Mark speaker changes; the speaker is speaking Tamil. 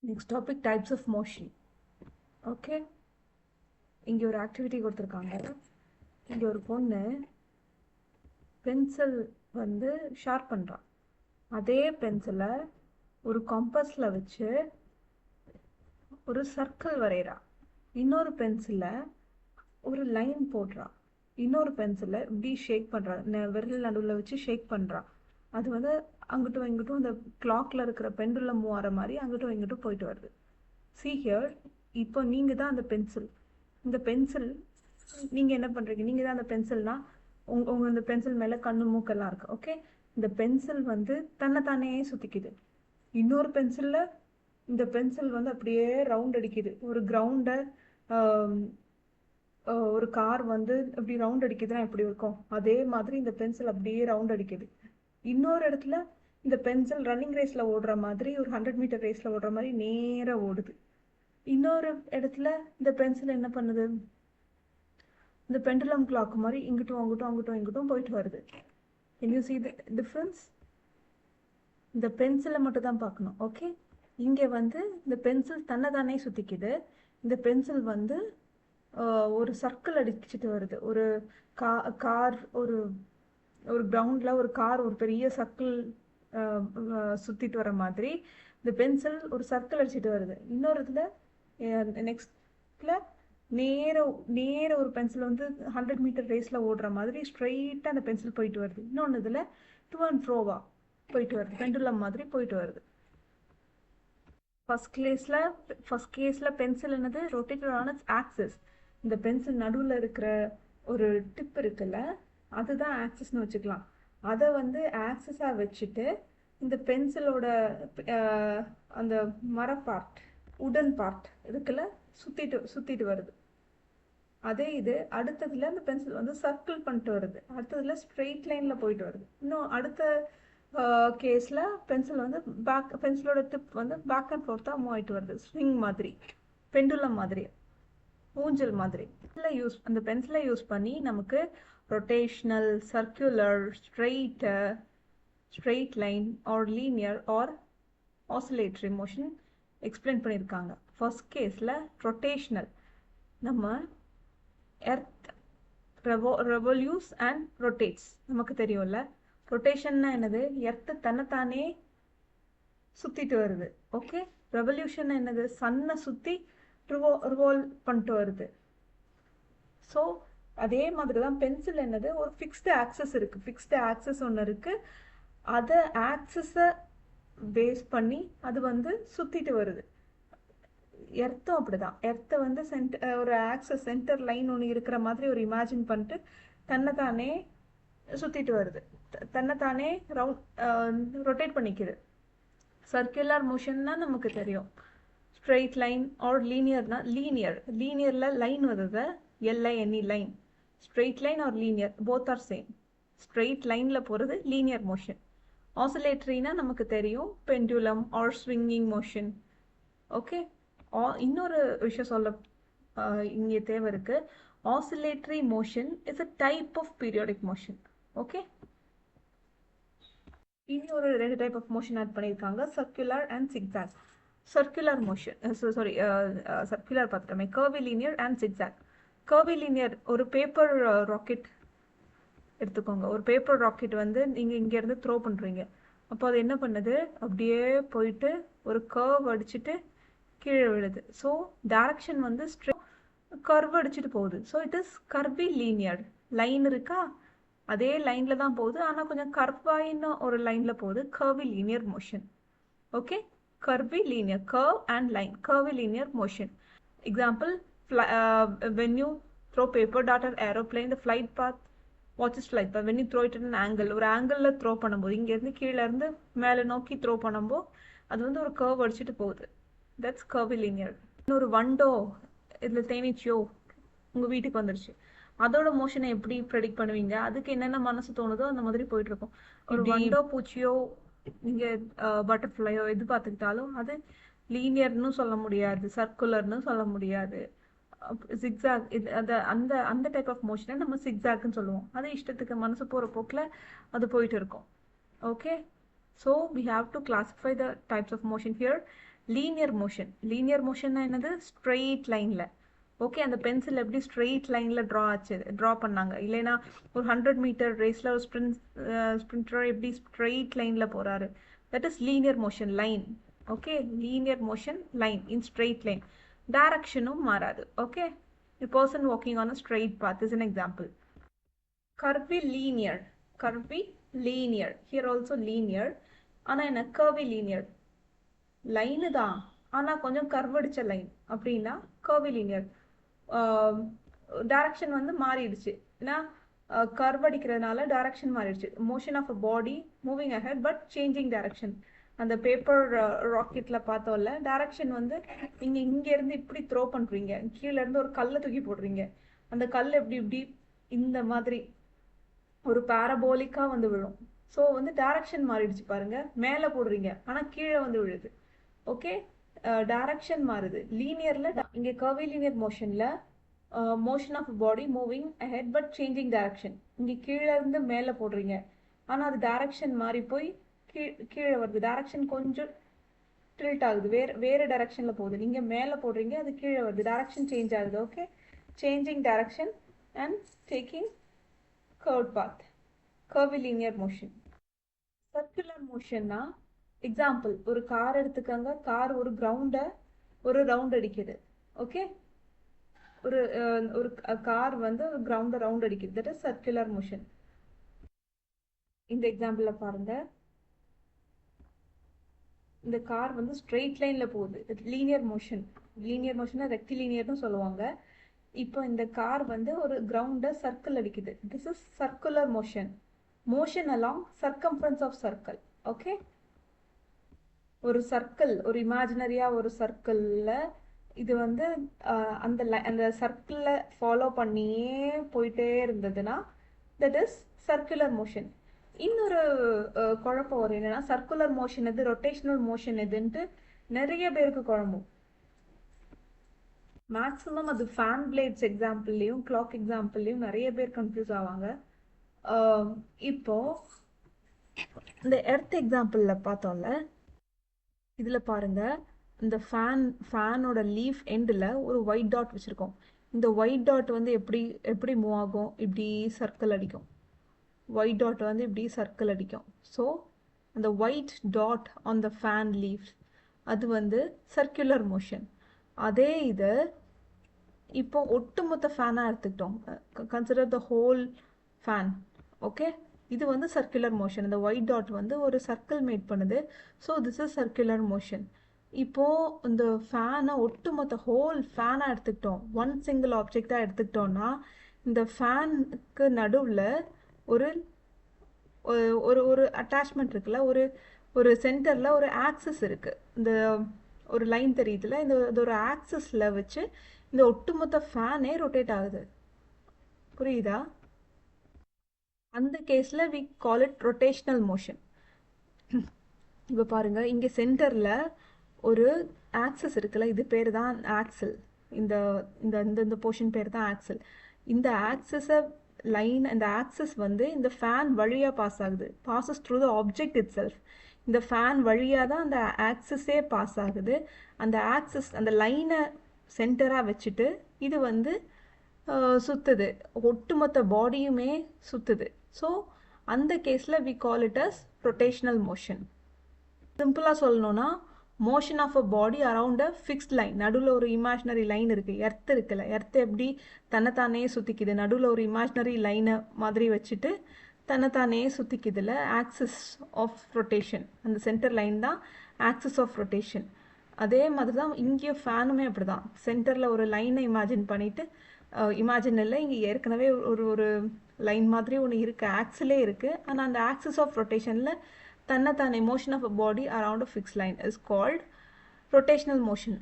Speaker 1: Next topic, types of motion. Okay, இங்கே ஒரு ஆக்டிவிட்டி கொடுத்துருக்காங்க. இங்கே ஒரு பொண்ணு பென்சில் வந்து ஷார்ப் பண்ணுறான். அதே பென்சிலை ஒரு காம்பஸில் வச்சு ஒரு சர்க்கிள் வரைகிறா. இன்னொரு பென்சிலில் ஒரு லைன் போடுறா. இன்னொரு பென்சிலை இப்படி ஷேக் பண்ணுறா, விரல் நடுவில் வச்சு ஷேக் பண்ணுறா. அது வந்து அங்கிட்டும் இங்கிட்டும் அந்த கிளாக்ல இருக்கிற பெண்டுலம் மூவ் ஆகிற மாதிரி அங்கிட்டும் இங்கிட்டும் போயிட்டு வருது. See here, இப்போ நீங்கள் தான் அந்த பென்சில். இந்த பென்சில் நீங்கள் என்ன பண்ணுறீங்க? நீங்கள் தான் அந்த பென்சில்னா உங்கள் இந்த பென்சில் மேலே கண்ணு மூக்கெல்லாம் இருக்குது. ஓகே, இந்த பென்சில் வந்து தன்னைத்தானே சுற்றிக்குது. இன்னொரு பென்சிலில் இந்த பென்சில் வந்து அப்படியே ரவுண்ட் அடிக்குது. ஒரு கிரவுண்டை ஒரு கார் வந்து அப்படி ரவுண்ட் அடிக்குதுன்னா எப்படி இருக்கும், அதே மாதிரி இந்த பென்சில் அப்படியே ரவுண்ட் அடிக்குது. இன்னொரு இடத்துல இந்த பென்சில் ரன்னிங் ரேஸில் ஓடுற மாதிரி, ஒரு 100 மீட்டர் ரேஸில் ஓடுற மாதிரி நேராக ஓடுது. இன்னொரு இடத்துல இந்த பென்சில் என்ன பண்ணுது, இந்த பெண்டுலம் கிளாக் மாதிரி இங்கிட்டும் அங்கிட்டும் அங்கிட்டும் இங்கிட்டும் போயிட்டு வருது. Can you see the difference? இந்த பென்சிலை மட்டும் தான் பார்க்கணும். ஓகே, இங்கே வந்து இந்த பென்சில் தன்னைத்தானே சுற்றிக்குது. இந்த பென்சில் வந்து ஒரு சர்க்கிள் அடிச்சுட்டு வருது. ஒரு கார் ஒரு ஒரு கிரவுண்டில் ஒரு கார் ஒரு பெரிய சர்க்கிள் சுற்றிட்டு வர மாதிரி இந்த பென்சில் ஒரு சர்க்கிள் அடிச்சுட்டு வருது. இன்னொரு இதில் நெக்ஸ்டில் நேர ஒரு பென்சில் வந்து 100 மீட்டர் ரேஸில் ஓடுற மாதிரி ஸ்ட்ரெயிட்டாக அந்த பென்சில் போயிட்டு வருது. இன்னொன்று இதில் டு அண்ட் ஃப்ரோவா போயிட்டு வருது, பெண்டுலம் மாதிரி போயிட்டு வருது. ஃபர்ஸ்ட் கேஸில் பென்சில் என்னது, ரொட்டேட்டட் ஆன் இட்ஸ் ஆக்சிஸ். இந்த பென்சில் நடுவில் இருக்கிற ஒரு டிப் இருக்குல்ல, அதுதான் ஆக்சிஸ்னு வச்சுக்கலாம். அதை வந்து ஆக்சிஸாக வச்சுட்டு இந்த பென்சிலோட அந்த மர பார்ட், உடன் பார்ட் இருக்குல்ல, சுற்றிட்டு வருது. அதே இது அடுத்ததுல இந்த பென்சில் வந்து சர்க்கிள் பண்ணிட்டு வருது. அடுத்ததுல ஸ்ட்ரெயிட் லைனில் போயிட்டு வருது. இன்னும் அடுத்த கேஸில் பென்சில் வந்து பென்சிலோட டிப் வந்து பேக் அண்ட் ஃபோர்த்தாக மூவ் ஆகிட்டு வருது. ஸ்விங் மாதிரி, பெண்டுலம் மாதிரி, ஊஞ்சல் மாதிரி. அந்த பென்சிலை யூஸ் பண்ணி நமக்கு rotational, circular, straight line or linear or oscillatory motion explain பண்ணியிருக்காங்க. ஃபர்ஸ்ட் கேஸில் ரொட்டேஷனல், நம்ம எர்த் ரெவல்யூஸ் அண்ட் ரொட்டேட்ஸ், நமக்கு தெரியும்ல. ரொட்டேஷன்னா என்னது, எர்த்து தன்னைத்தானே சுற்றிட்டு வருது. ஓகே, ரெவல்யூஷன் என்னது, சன்னை சுற்றி ரிவால்வ் பண்ணிட்டு வருது. ஸோ அதே மாதிரி தான் பென்சில் என்னது, ஒரு ஃபிக்ஸ்டு ஆக்சஸ் இருக்குது. ஃபிக்ஸ்டு ஆக்சஸ் ஒன்று இருக்குது. அதை ஆக்சஸை பேஸ் பண்ணி அது வந்து சுற்றிட்டு வருது. எர்த்தும் அப்படிதான். எர்த்தை வந்து ஒரு ஆக்சஸ் சென்டர் லைன் ஒன்று இருக்கிற மாதிரி ஒரு இமேஜின் பண்ணிட்டு தன்னைத்தானே சுற்றிட்டு வருது, தன்னைத்தானே ரொட்டேட் பண்ணிக்குது. சர்க்குலர் மோஷன்னா நமக்கு தெரியும், ஸ்ட்ரெயிட் லைன் ஆர் லீனியர்னா லீனியரில் லைன் வருது, LINE line. Straight line or linear both are same. Straight லைனில் போகிறது லீனியர் மோஷன். ஆசிலேட்டரினா நமக்கு தெரியும், pendulum or swinging motion. Okay, இன்னொரு விஷயம் சொல்ல இங்கே தேவை இருக்கு. Oscillatory motion is a type of periodic motion. Okay, இன்னொரு 2 டைப் ஆஃப் மோஷன் ஆட் பண்ணியிருக்காங்க, circular and zigzag. Circular motion, circular பார்த்துட்டோமே. Curvilinear and zigzag. கர்விலீனியர், ஒரு பேப்பர் ராக்கெட் எடுத்துக்கோங்க. ஒரு பேப்பர் ராக்கெட் வந்து நீங்கள் இங்கேருந்து த்ரோ பண்ணுறீங்க. அப்போ அது என்ன பண்ணுது, அப்படியே போயிட்டு ஒரு கர்வ் அடிச்சுட்டு கீழே விழுது. ஸோ டைரக்ஷன் வந்து கர்வ் அடிச்சுட்டு போகுது. So it is curvilinear. Line இருக்கா, அதே லைனில் தான் போகுது, ஆனால் கொஞ்சம் கர்வாயின்னு ஒரு லைனில் போகுது. Curvilinear motion. Okay, curvilinear, curve and line, curvilinear motion. Example, when you throw paper dot or aeroplane, the flight path, what is flight path? When you throw it at an angle, ஒரு ஆங்கிளில் த்ரோ பண்ணும்போது, இங்கேருந்து கீழேருந்து மேலே நோக்கி த்ரோ பண்ணும்போது அது வந்து ஒரு கர்வ் அடிச்சுட்டு போகுது. That's curvilinear. இன்னொரு வண்டோ, இதில் தேனீச்சியோ உங்கள் வீட்டுக்கு வந்துருச்சு, அதோட மோஷனை எப்படி ப்ரெடிக்ட் பண்ணுவீங்க? அதுக்கு என்னென்ன மனசு தோணுதோ அந்த மாதிரி போயிட்டுருக்கும். ஒரு வண்டோ, பூச்சியோ, நீங்கள் பட்டர்ஃப்ளையோ எது பார்த்துக்கிட்டாலும் அது லீனியர்னு சொல்ல முடியாது, சர்க்குலர்னு சொல்ல முடியாது. சிக்ஸாக், இது அந்த டைப் ஆஃப் மோஷனை நம்ம சிக்ஸாக்னு சொல்லுவோம். அது இஷ்டத்துக்கு மனசு போகிற போக்கில் அது போயிட்டு இருக்கும். Okay, so we have to classify the types of motion here. Linear மோஷன்னா என்னது? ஸ்ட்ரெயிட் லைனில். ஓகே, அந்த பென்சில் எப்படி ஸ்ட்ரெயிட் லைனில் ட்ரா பண்ணாங்க, இல்லைன்னா ஒரு 100 மீட்டர் ரேஸில் ஒரு ஸ்ப்ரிண்டர் எப்படி ஸ்ட்ரெயிட் லைனில் போகிறாரு, that is linear motion, line. Okay, linear motion, line in straight line. டைரக்ஷனும் மாறாது. Okay, a person walking on a straight path is an example. Curvilinear, here also linear, ஆனால் என்ன? curvilinear, லைனு தான் ஆனால் கொஞ்சம் கர்வடிச்ச லைன் அப்படின்னா கர்விலினியர். டைரக்ஷன் வந்து மாறிடுச்சு, ஏன்னா கர்வடிக்கிறதுனால டைரக்ஷன் மாறிடுச்சு. Motion of a body moving ahead but changing direction. அந்த பேப்பர் ராக்கெட்ல பார்த்தோம்ல, டைரக்ஷன் வந்து நீங்க இங்க இருந்து இப்படி த்ரோ பண்றீங்க, கீழே இருந்து ஒரு கல்லை தூக்கி போடுறீங்க, அந்த கல் எப்படி இப்படி இந்த மாதிரி ஒரு பாரபோலிக்கா வந்து விழும். ஸோ வந்து டைரக்ஷன் மாறிடுச்சு பாருங்க, மேலே போடுறீங்க ஆனால் கீழே வந்து விழுது. ஓகே, டைரக்ஷன் மாறுது. லீனியர்ல இங்கே கர்விலினியர் மோஷன்ல motion of body moving ahead but changing direction. இங்கே கீழே இருந்து மேலே போடுறீங்க ஆனால் அது டைரக்ஷன் மாறி போய் கீழே வருது, டைரக்ஷன் கொஞ்சம் டில்ட் ஆகுது, வேற டைரக்ஷன்ல போகுது. நீங்க மேலே போடுறீங்க, அது கீழே வருது, டைரக்ஷன் சேஞ்ச் ஆகுது. Okay, changing direction and taking curve path, curvilinear motion. Circular மோஷன்னா எக்ஸாம்பிள், ஒரு கார் எடுத்துக்கோங்க. கார் ஒரு ரவுண்ட் அடிக்குது. ஓகே, ஒரு கார் வந்து ஒரு கிரவுண்டை ரவுண்ட் அடிக்குது, தட் இஸ் சர்க்குலர் மோஷன். இந்த எக்ஸாம்பிள்ல பாருங்க, இந்த கார் வந்து ஸ்ட்ரெயிட் லைன்ல போகுது, லீனியர் மோஷன் ரெக்டிலீனியர்னு சொல்லுவாங்க. இப்போ இந்த கார் வந்து ஒரு கிரவுண்டை சர்க்கிள் அடிக்குது, this is circular motion along circumference of circle. Okay, ஒரு சர்க்கிள், ஒரு இமேஜினரியா ஒரு சர்க்கிள்ல இது வந்து அந்த சர்க்கிளை ஃபாலோ பண்ணியே போயிட்டே இருந்ததுன்னா தட் இஸ் சர்க்குலர் மோஷன். இன்னொரு குழப்பம் வரும், என்னன்னா சர்க்குலர் மோஷன் எது, ரொட்டேஷனல் மோஷன் எதுன்ட்டு நிறைய பேருக்கு குழம்பும். மேக்ஸிமம் அது ஃபேன் பிளேட்ஸ் எக்ஸாம்பிள்லையும் கிளாக் எக்ஸாம்பிள்லையும் நிறைய பேர் கன்ஃபியூஸ் ஆவாங்க. இப்போ இந்த எர்த் எக்ஸாம்பிள்ல பார்த்தோம்ல, இதுல பாருங்க, இந்த ஃபேனோட லீஃப் எண்டில் ஒரு ஒயிட் டாட் வச்சுருக்கோம். இந்த ஒயிட் டாட் வந்து எப்படி மூவ் ஆகும், இப்படி சர்க்கிள் அடிக்கும். ஒயிட் டாட் வந்து இப்படி சர்க்கிள் அடிக்கும். ஸோ அந்த white dot on the fan leaf அது வந்து சர்க்குலர் மோஷன். அதே இது இப்போ ஒட்டுமொத்த ஃபேனாக எடுத்துக்கிட்டோம், consider the whole fan. Okay, இது வந்து சர்க்குலர் மோஷன். இந்த ஒயிட் டாட் வந்து ஒரு சர்க்கிள் மேட் பண்ணுது, so this is circular motion. இப்போது இந்த ஃபேனை ஒட்டுமொத்த ஹோல் ஃபேனாக எடுத்துக்கிட்டோம், ஒன் சிங்கிள் ஆப்ஜெக்டாக எடுத்துக்கிட்டோம்னா இந்த ஃபேனுக்கு நடுவில் ஒரு ஒரு அட்டாச்மெண்ட் இருக்குல்ல, ஒரு சென்டரில் ஒரு ஆக்சிஸ் இருக்குது, இந்த ஒரு லைன் தெரியுதுல, இந்த ஒரு ஆக்சிஸில் வச்சு இந்த ஒட்டுமொத்த ஃபேனே ரொட்டேட் ஆகுது. புரியுதா? அந்த கேஸில் we call it rotational motion. இப்போ பாருங்க, இங்கே சென்டரில் ஒரு ஆக்சஸ் இருக்குல்ல, இது பேர் தான் ஆக்சல். இந்த இந்த இந்த போர்ஷன் பேர் தான் ஆக்சல். இந்த ஆக்சஸை இந்த ஆக்சஸ் வந்து இந்த ஃபேன் வழியாக பாஸ் ஆகுது, bosses through the object it self. இந்த ஃபேன் வழியாக தான் அந்த ஆக்சஸே பாஸ் ஆகுது. அந்த ஆக்சஸ், அந்த லைனை சென்டராக வச்சுட்டு இது வந்து சுற்றுது, ஒட்டுமொத்த பாடியுமே சுற்றுது. ஸோ அந்த கேஸில் we call it as rotational motion. சிம்பிளாக சொல்லணும்னா, motion of a body around a fixed line. நடுவில் ஒரு இமேஜினரி லைன் இருக்குது, எர்த் இருக்குல்ல, எர்த் எப்படி தன்னைத்தானே சுற்றிக்குது, நடுவில் ஒரு இமேஜினரி லைனை மாதிரி வச்சுட்டு தன்னைத்தானே சுற்றிக்குதுல, ஆக்சிஸ் ஆஃப் ரொட்டேஷன். அந்த சென்டர் லைன் தான் ஆக்சிஸ் ஆஃப் ரொட்டேஷன். அதே மாதிரி தான் இங்கே ஃபேனுமே அப்படி தான், சென்டரில் ஒரு லைனை இமேஜின் பண்ணிவிட்டு, இமேஜின் இல்லை, இங்கே ஏற்கனவே ஒரு லைன் மாதிரி ஒன்று இருக்குது, ஆக்சிலே இருக்குது. ஆனால் அந்த ஆக்சிஸ் ஆஃப் ரொட்டேஷனில் தன்னைத்தானே motion of a body around a fix line is called rotational motion.